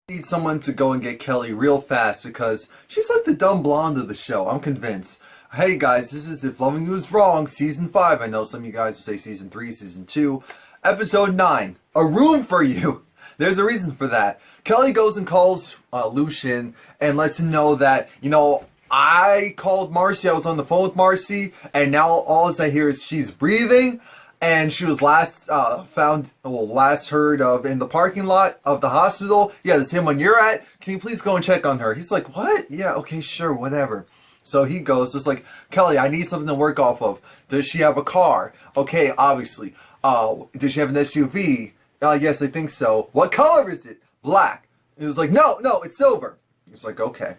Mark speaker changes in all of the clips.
Speaker 1: Need someone to go and get Kelly real fast because she's like the dumb blonde of the show. I'm convinced. Hey guys, this is If Loving You Is Wrong, Season 5. I know some of you guys will say Season 3, Season 2, Episode 9. A Room for You. There's a reason for that. Kelly goes and calls Lucian and lets him know that, I called Marcy, I was on the phone with Marcy, and now all I hear is she's breathing. And she was last heard of in the parking lot of the hospital. Yeah, this is him when you're at. Can you please go and check on her? He's like, what? Yeah, okay, sure, whatever. So he goes, just like, Kelly, I need something to work off of. Does she have a car? Okay, obviously. Does she have an SUV? Yes, I think so. What color is it? Black. He was like, no, it's silver. He was like, okay.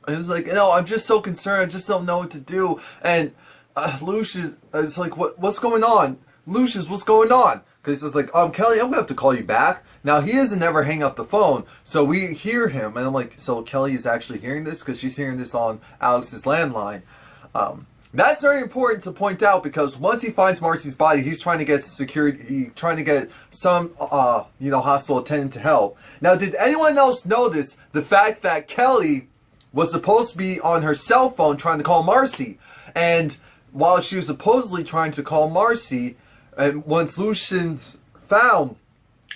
Speaker 1: And he was like, no, I'm just so concerned. I just don't know what to do. And Lucius is like, what's going on? Lucius, what's going on? Because he's like, Kelly, I'm going to have to call you back. Now, he doesn't ever hang up the phone, so we hear him. And I'm like, so Kelly is actually hearing this? Because she's hearing this on Alex's landline. That's very important to point out because once he finds Marcy's body, he's trying to get security, trying to get some, hospital attendant to help. Now, did anyone else notice the fact that Kelly was supposed to be on her cell phone trying to call Marcy? And while she was supposedly trying to call Marcy, and once Lucian found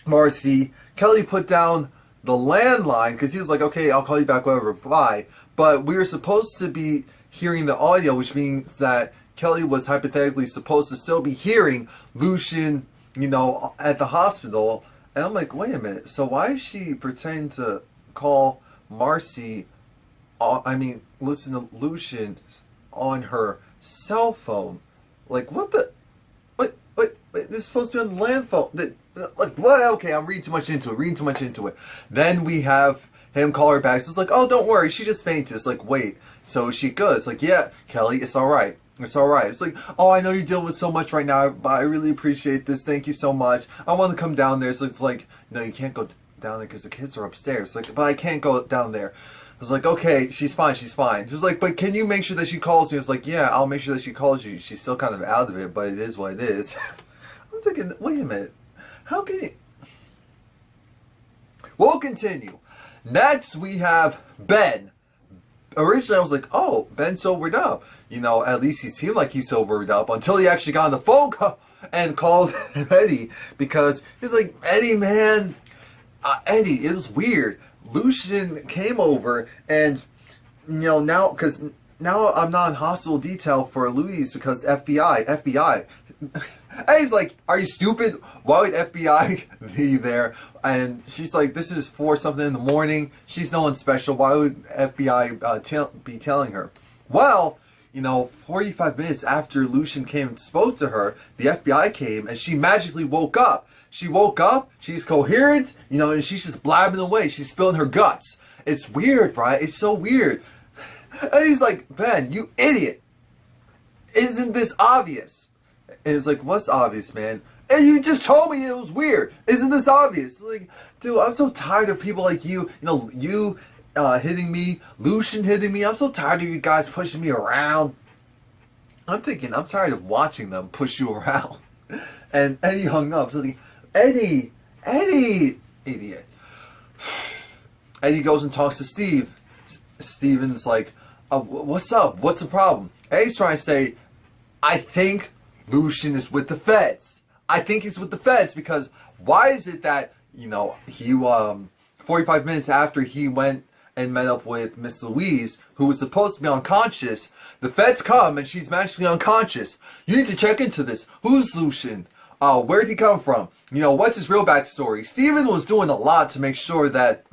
Speaker 1: Marcy, Kelly put down the landline because he was like, okay, I'll call you back, whatever, bye. But we were supposed to be hearing the audio, which means that Kelly was hypothetically supposed to still be hearing Lucian, at the hospital. And I'm like, wait a minute, so why is she pretending to call Marcy, listen to Lucian on her cell phone? Like, what the... Wait, this is supposed to be on the land phone. Like, what? Okay, I'm reading too much into it. Then we have him call her back. So it's like, oh, don't worry, she just fainted. It's like, wait, so is she good? It's like, yeah, Kelly, it's alright. It's alright. It's like, oh, I know you're dealing with so much right now, but I really appreciate this. Thank you so much. I want to come down there. So it's like, no, you can't go down there because the kids are upstairs. It's like, but I can't go down there. I was like, okay, she's fine. She's like, but can you make sure that she calls me? It's like, yeah, I'll make sure that she calls you. She's still kind of out of it, but it is what it is. I'm thinking, wait a minute. How can you... We'll continue. Next, we have Ben. Originally, I was like, oh, Ben's sobered up. At least he seemed like he's sobered up until he actually got on the phone and called Eddie. Because he's like, Eddie, man. Eddie, it was weird. Lucian came over and, now, because now I'm not in hospital detail for Louise because FBI. And he's like, are you stupid? Why would FBI be there? And she's like, this is 4 something in the morning. She's no one special. Why would FBI be telling her? Well, 45 minutes after Lucian came and spoke to her, the FBI came and she magically woke up. She woke up, she's coherent, and she's just blabbing away. She's spilling her guts. It's weird, right? It's so weird. And he's like, Ben, you idiot. Isn't this obvious? And it's like, what's obvious, man? And you just told me it was weird. Isn't this obvious? Like, dude, I'm so tired of people like you. You hitting me, Lucian hitting me. I'm so tired of you guys pushing me around. I'm thinking, I'm tired of watching them push you around. And Eddie hung up. So Eddie, idiot. Eddie goes and talks to Steve. Steven's like, what's up? What's the problem? Eddie's trying to say, I think Lucian is with the feds. I think he's with the feds because why is it that, he, 45 minutes after he went and met up with Miss Louise, who was supposed to be unconscious, the feds come and she's magically unconscious. You need to check into this. Who's Lucian? Where'd he come from? What's his real backstory? Steven was doing a lot to make sure that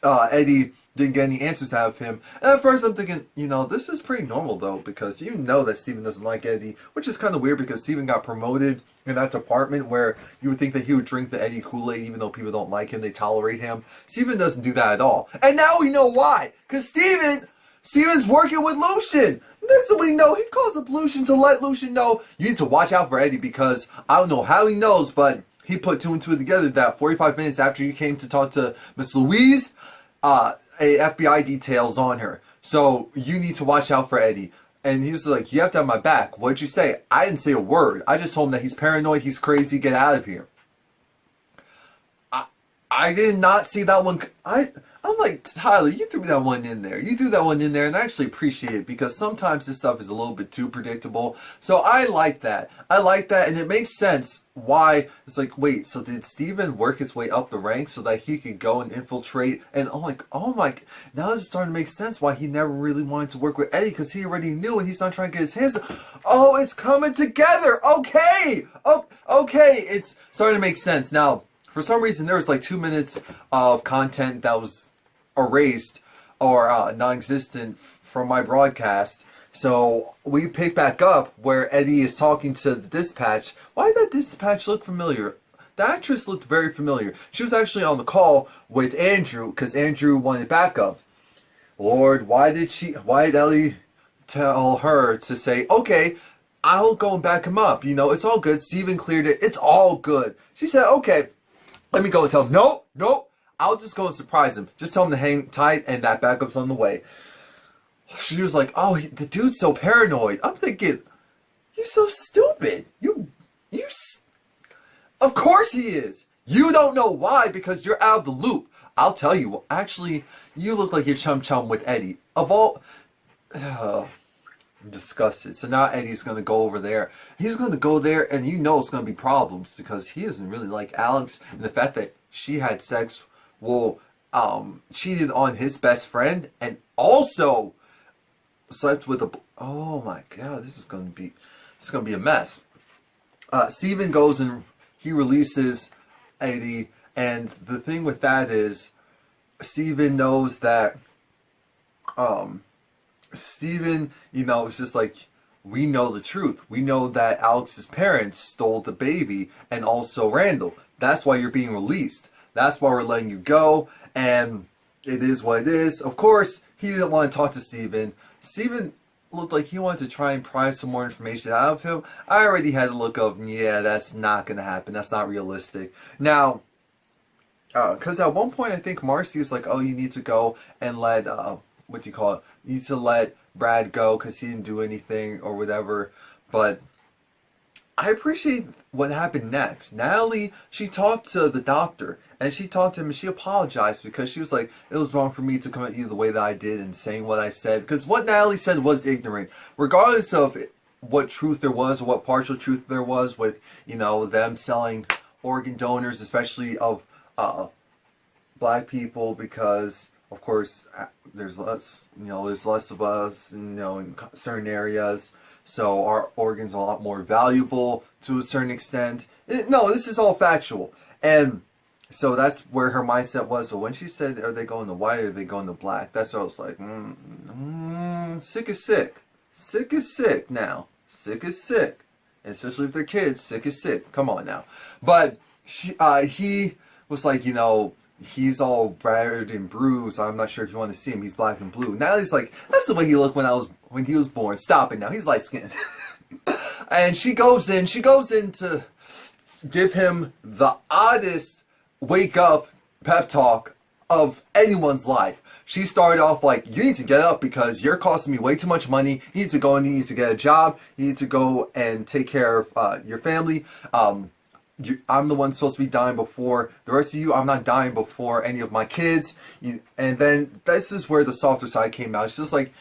Speaker 1: Eddie didn't get any answers out of him. And at first I'm thinking, this is pretty normal though, because that Steven doesn't like Eddie, which is kind of weird because Steven got promoted in that department where you would think that he would drink the Eddie Kool-Aid even though people don't like him, they tolerate him. Steven doesn't do that at all. And now we know why! Because Steven's working with Lucian! That's what we know. He calls up Lucian to let Lucian know you need to watch out for Eddie because I don't know how he knows, but he put 2 and 2 together that 45 minutes after you came to talk to Miss Louise, a FBI detail's on her. So you need to watch out for Eddie. And he was like, you have to have my back. What'd you say? I didn't say a word. I just told him that he's paranoid, he's crazy, get out of here. I I did not see that one. I'm like, Tyler, you threw that one in there. You threw that one in there, and I actually appreciate it because sometimes this stuff is a little bit too predictable. So I like that. I like that, and it makes sense why. It's like, wait, so did Steven work his way up the ranks so that he could go and infiltrate? And I'm like, oh my, now this is starting to make sense why he never really wanted to work with Eddie, because he already knew and he's not trying to get his hands. Oh, it's coming together. Okay. Oh, okay. It's starting to make sense. Now, for some reason, there was like 2 minutes of content that was erased or non-existent from my broadcast. So we pick back up where Eddie is talking to the dispatch. Why did that dispatch look familiar? The actress looked very familiar. She was actually on the call with Andrew because Andrew wanted backup. Lord, why did Ellie tell her to say, okay, I'll go and back him up. You know, it's all good. Steven cleared it. It's all good. She said, okay, let me go and tell him. Nope, nope. I'll just go and surprise him. Just tell him to hang tight and that backup's on the way. She was like, oh, the dude's so paranoid. I'm thinking, you're so stupid. Of course he is. You don't know why because you're out of the loop. I'll tell you, actually, you look like you're chum-chum with Eddie. Of all... I'm disgusted. So now Eddie's going to go over there. He's going to go there and you know it's going to be problems because he doesn't really like Alex. And the fact that she had sex, cheated on his best friend and also slept with a... Oh my god, this is going to be a mess. Steven goes and he releases Eddie, and the thing with that is Steven knows that Steven, you know, it's just like, we know the truth. We know that Alex's parents stole the baby and also Randall. That's why you're being released. That's why we're letting you go, and it is what it is. Of course, he didn't want to talk to Steven. Steven looked like he wanted to try and pry some more information out of him. I already had a look of, yeah, that's not going to happen. That's not realistic. Now, because at one point I think Marcy was like, oh, you need to go and let, what do you call it? You need to let Brad go because he didn't do anything or whatever. But I appreciate what happened next. Natalie, she talked to the doctor and she talked to him and she apologized because she was like, it was wrong for me to come at you the way that I did and saying what I said. Because what Natalie said was ignorant. Regardless of what truth there was or what partial truth there was with, you know, them selling organ donors, especially of black people, because of course there's less, you know, there's less of us, you know, in certain areas, so our organs are a lot more valuable to a certain extent. No, this is all factual, and so that's where her mindset was. But when she said, are they going to white or are they going to black, that's what I was like, sick is sick. Sick is sick now. Sick is sick. And especially if they're kids, sick is sick. Come on now. But he was like, you know, he's all battered and bruised. I'm not sure if you want to see him. He's black and blue. Now he's like, that's the way he looked when he was born. Stop it now. He's light skinned. And she goes in to give him the oddest wake up pep talk of anyone's life. She started off like, you need to get up because you're costing me way too much money. You need to go and you need to get a job. You need to go and take care of your family. I'm the one supposed to be dying before the rest of you. I'm not dying before any of my kids. And then this is where the softer side came out. She's just like,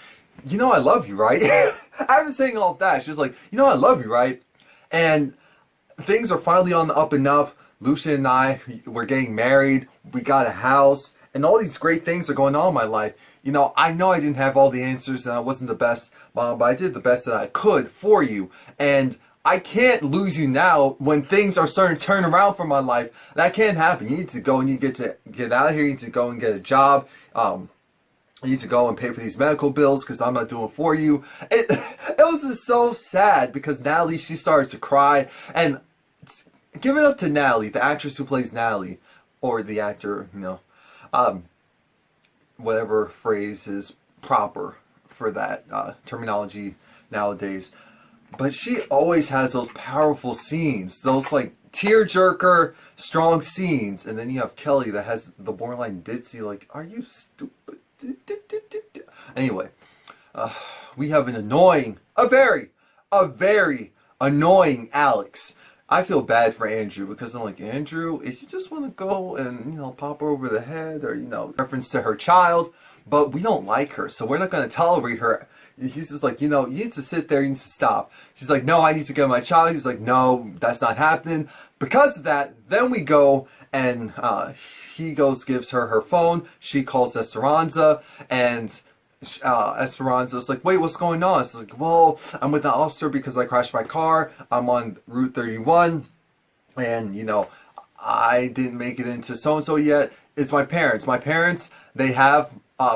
Speaker 1: you know I love you, right? I've been saying all of that. She's like, you know I love you, right? And things are finally on the up and up. Lucia and I, we're getting married. We got a house. And all these great things are going on in my life. You know I didn't have all the answers and I wasn't the best mom, but I did the best that I could for you. And I can't lose you now when things are starting to turn around for my life. That can't happen. You need to go and you need to get out of here. You need to go and get a job. You need to go and pay for these medical bills because I'm not doing it for you. It was just so sad because Natalie, she started to cry. And give it up to Natalie, the actress who plays Natalie, or the actor, you know. Whatever phrase is proper for that terminology nowadays. But she always has those powerful scenes, those like tearjerker, strong scenes. And then you have Kelly that has the borderline ditzy, like, are you stupid? Anyway, we have an annoying, a very annoying Alex. I feel bad for Andrew because I'm like, Andrew, if you just want to go and, pop her over the head or, reference to her child, but we don't like her, so we're not going to tolerate her. He's just like, you need to sit there, you need to stop. She's like, no, I need to get my child. He's like, no, that's not happening. Because of that, then we go and he gives her her phone. She calls Esperanza, and Esperanza's like, wait, what's going on? It's like, well, I'm with an officer because I crashed my car. I'm on Route 31, and, I didn't make it into so-and-so yet. It's my parents. My parents, they have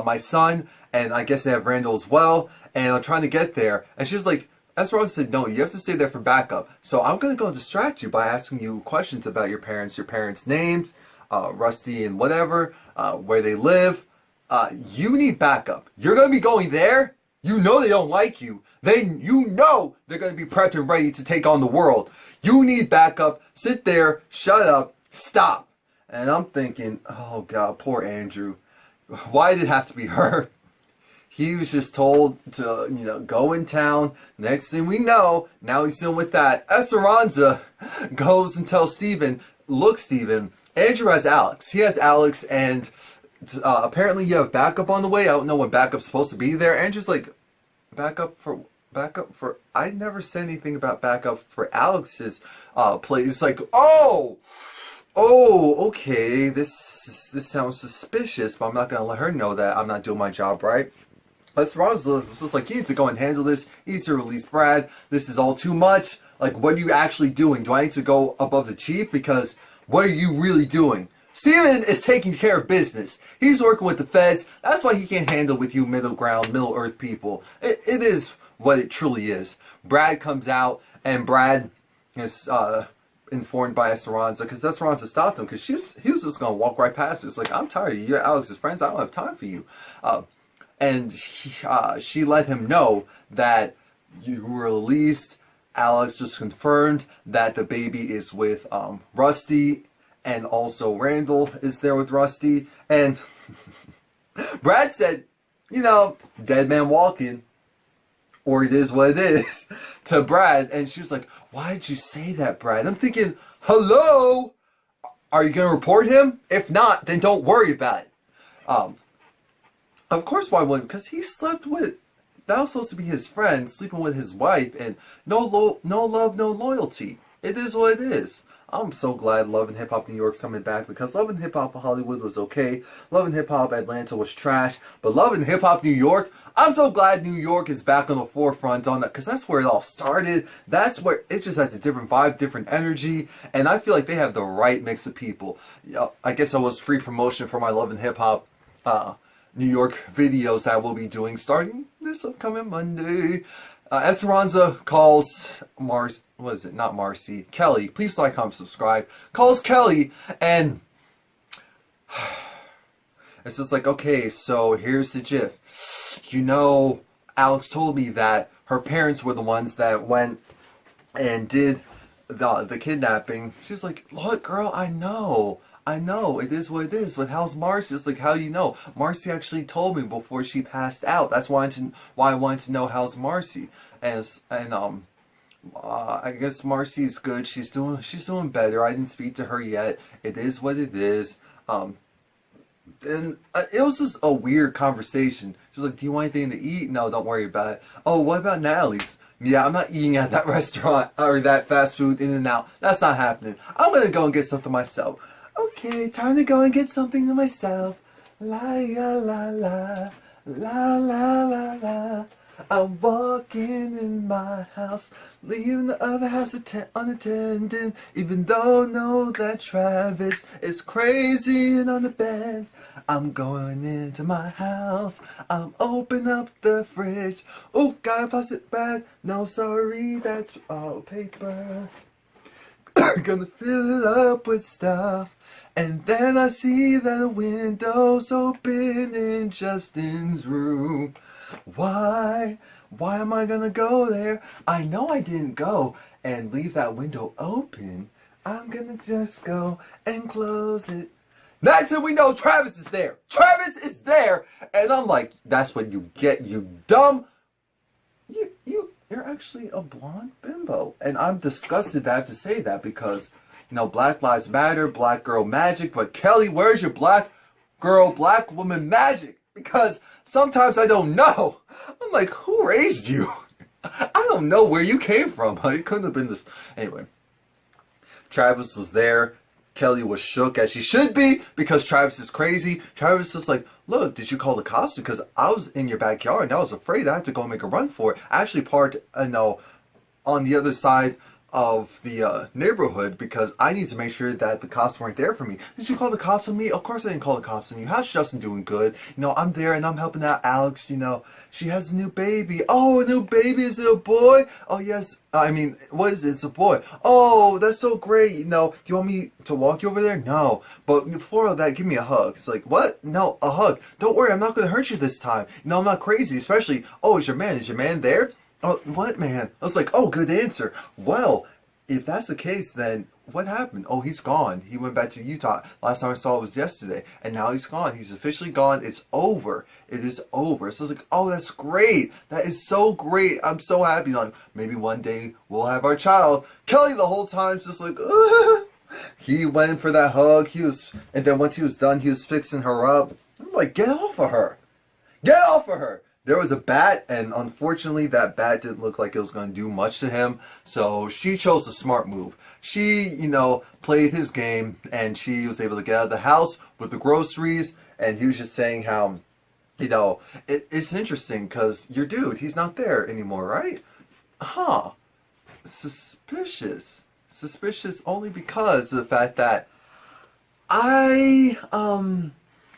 Speaker 1: my son, and I guess they have Randall as well, and I'm trying to get there. And she's like, Esperanza said, no, you have to stay there for backup. So I'm going to go and distract you by asking you questions about your parents' names, Rusty and whatever, where they live. You need backup. You're going to be going there. You know they don't like you. You know they're going to be prepped and ready to take on the world. You need backup. Sit there, shut up, stop. And I'm thinking, oh God, poor Andrew. Why did it have to be her? He was just told to, go in town. Next thing we know, now he's dealing with that. Esperanza goes and tells Steven, look, Steven, Andrew has Alex. He has Alex, and apparently you have backup on the way. I don't know when backup's supposed to be there. Andrew's like, backup for... I never said anything about backup for Alex's place. It's like, oh, okay, this sounds suspicious, but I'm not going to let her know that I'm not doing my job right. Esperanza was just like, you need to go and handle this. You need to release Brad. This is all too much. Like, what are you actually doing? Do I need to go above the chief? Because what are you really doing? Steven is taking care of business. He's working with the feds. That's why he can't handle with you middle ground, middle earth people. It is what it truly is. Brad comes out, and Brad is informed by Esperanza, because Esperanza stopped him, because he was just going to walk right past her. It's like, I'm tired of you. You're Alex's friends. I don't have time for you. And she let him know that you were released. Alex just confirmed that the baby is with Rusty, and also Randall is there with Rusty. And Brad said, dead man walking, or it is what it is, to Brad. And she was like, why did you say that, Brad? I'm thinking, hello? Are you going to report him? If not, then don't worry about it. Of course, why wouldn't? Because he slept with, that was supposed to be his friend, sleeping with his wife, and no love, no loyalty. It is what it is. I'm so glad Love and Hip Hop New York's coming back, because Love and Hip Hop Hollywood was okay. Love and Hip Hop Atlanta was trash. But Love and Hip Hop New York, I'm so glad New York is back on the forefront on that, because that's where it all started. That's where it just has a different vibe, different energy, and I feel like they have the right mix of people. I guess I was free promotion for my Love and Hip Hop New York videos that we'll be doing starting this upcoming Monday. Esperanza calls Kelly. Please like, comment, subscribe. Calls Kelly, and it's just like, okay, so here's the gif. Alex told me that her parents were the ones that went and did the kidnapping. She's like, look, girl, I know, it is what it is, but how's Marcy? It's like, how do you know? Marcy actually told me before she passed out. That's why I wanted to know how's Marcy. And I guess Marcy's good. She's doing better. I didn't speak to her yet. It is what it is. And it was just a weird conversation. She was like, do you want anything to eat? No, don't worry about it. Oh, what about Natalie's? Yeah, I'm not eating at that restaurant or that fast food In-N-Out. That's not happening. I'm gonna go and get something myself. Okay, time to go and get something to myself. La la la la, la la la la. I'm walking in my house, leaving the other house unattended. Even though I know that Travis is crazy and on the bed. I'm going into my house. I'm open up the fridge. Oh, gotta pass it back. No, sorry, that's all paper. Gonna fill it up with stuff. And then I see that the window's open in Justin's room. Why am I gonna go there? I know I didn't go and leave that window open. I'm gonna just go and close it. Next thing we know, Travis is there. Travis is there! And I'm like, that's what you get, you dumb. you're actually a blonde bimbo. And I'm disgusted that I have to say that because, you know, Black Lives Matter, black girl magic, but Kelly, where's your black girl, black woman magic? Because sometimes I don't know. I'm like, who raised you? I don't know where you came from. It couldn't have been this. Anyway, Travis was there. Kelly was shook as she should be because Travis is crazy. Travis is like, look, did you call the cops? Because I was in your backyard and I was afraid I had to go make a run for it. I actually parked, on the other side of the neighborhood because I need to make sure that the cops weren't there for me. Did you call the cops on me? Of course I didn't call the cops on you. How's Justin doing? Good. You know, I'm there and I'm helping out Alex. You know, she has a new baby. Oh, a new baby? Is it a boy? Oh, yes. I mean, what is it? It's a boy. Oh, that's so great. You know, do you want me to walk you over there? No. But before all that, give me a hug. It's like, what? No, a hug. Don't worry, I'm not going to hurt you this time. You know, I'm not crazy, especially, oh, is your man? Is your man there? Oh, what man? I was like, oh, good answer. Well, if that's the case, then what happened? Oh, he's gone. He went back to Utah. Last time I saw it was yesterday. And now he's gone. He's officially gone. It's over. It is over. So it's like, oh, that's great. That is so great. I'm so happy. Like, maybe one day we'll have our child. Kelly the whole time just like, he went in for that hug. And then once he was done, he was fixing her up. I'm like, get off of her. Get off of her. There was a bat, and unfortunately that bat didn't look like it was going to do much to him, so she chose the smart move. She, you know, played his game, and she was able to get out of the house with the groceries, and he was just saying how, you know, it's interesting, because your dude, he's not there anymore, right? Huh. Suspicious. Suspicious only because of the fact that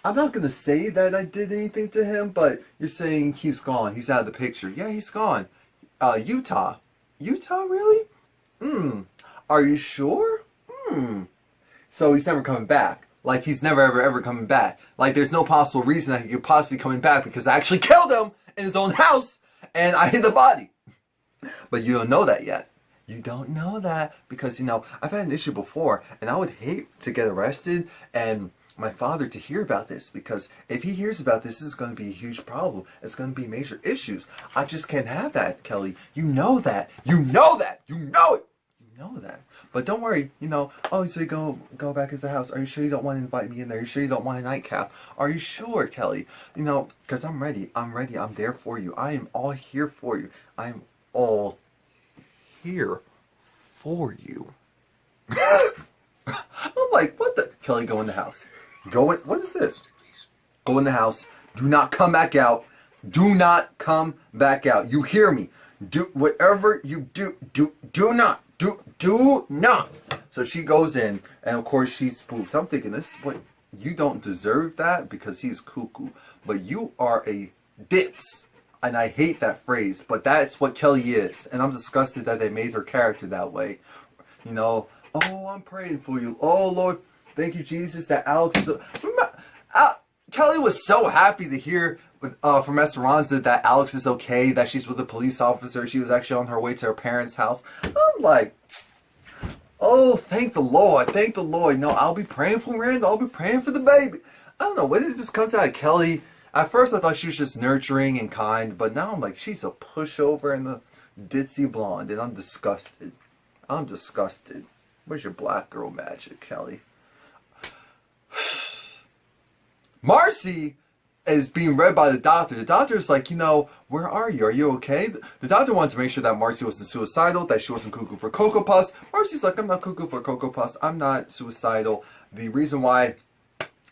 Speaker 1: I'm not going to say that I did anything to him, but you're saying he's gone. He's out of the picture. Yeah, he's gone. Utah. Utah, really? Are you sure? So he's never coming back. Like, he's never, ever coming back. Like, there's no possible reason that he could possibly coming back because I actually killed him in his own house and I hid the body. But you don't know that yet. You don't know that because, you know, I've had an issue before and I would hate to get arrested and my father to hear about this because if he hears about this, this is going to be a huge problem. It's going to be major issues. I just can't have that, Kelly. You know that. You know that. You know it. You know that. But don't worry, you know, oh, so you go back to the house. Are you sure you don't want to invite me in there? Are you sure you don't want a nightcap? Are you sure, Kelly? You know, because I'm ready. I'm ready. I'm there for you. I am all here for you. I am all here for you. I'm like, what the? Kelly, go in the house. Go in. What is this? Go in the house. Do not come back out. Do not come back out. You hear me? Do whatever you do. Do not. Do not. So she goes in, and of course she's spooked. I'm thinking, this is what you don't deserve that because he's cuckoo, but you are a ditz. And I hate that phrase, but that's what Kelly is. And I'm disgusted that they made her character that way. You know, oh, I'm praying for you. Oh, Lord, thank you, Jesus, that Alex is... Kelly was so happy to hear from Esperanza that Alex is okay, that she's with a police officer. She was actually on her way to her parents' house. I'm like, oh, thank the Lord. Thank the Lord. No, I'll be praying for Miranda. I'll be praying for the baby. I don't know. When it just comes out of Kelly... At first I thought she was just nurturing and kind, but now I'm like, she's a pushover and a ditzy blonde, and I'm disgusted. I'm disgusted. Where's your black girl magic, Kelly? Marcy is being read by the doctor. The doctor is like, you know, where are you? Are you okay? The doctor wanted to make sure that Marcy wasn't suicidal, that she wasn't cuckoo for Cocoa Puffs. Marcy's like, I'm not cuckoo for Cocoa Puffs. I'm not suicidal. The reason why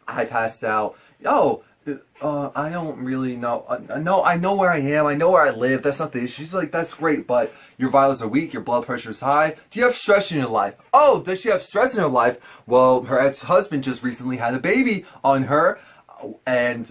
Speaker 1: I passed out, I don't really know. No, I know where I am. I know where I live. That's not the issue. She's like, that's great, but your vitals are weak. Your blood pressure is high. Do you have stress in your life? Oh, does she have stress in her life? Well, her ex-husband just recently had a baby on her, and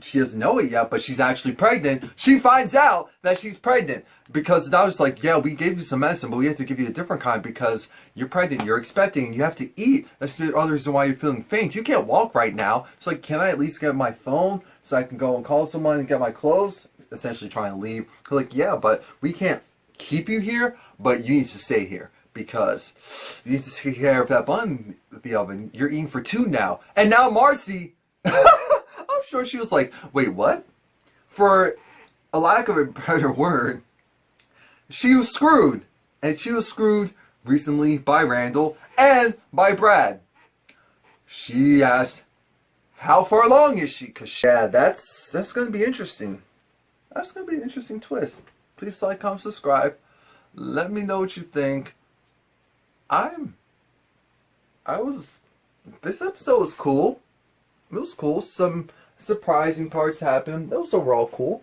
Speaker 1: she doesn't know it yet, but she's actually pregnant. She finds out that she's pregnant because the doctor's like, yeah, we gave you some medicine, but we have to give you a different kind because you're pregnant, you're expecting, and you have to eat. That's the other reason why you're feeling faint. You can't walk right now. It's like, can I at least get my phone so I can go and call someone and get my clothes? Essentially trying to leave. They're like, yeah, but we can't keep you here, but you need to stay here because you need to take care of that bun in the oven. You're eating for two now. And now Marcy... I'm sure she was like, wait, what? For a lack of a better word, she was screwed. And she was screwed recently by Randall and by Brad. She asked, how far along is she? Cause yeah, that's gonna be interesting. That's gonna be an interesting twist. Please like, comment, subscribe. Let me know what you think. This episode was cool. It was cool. Some surprising parts happened. It was overall cool.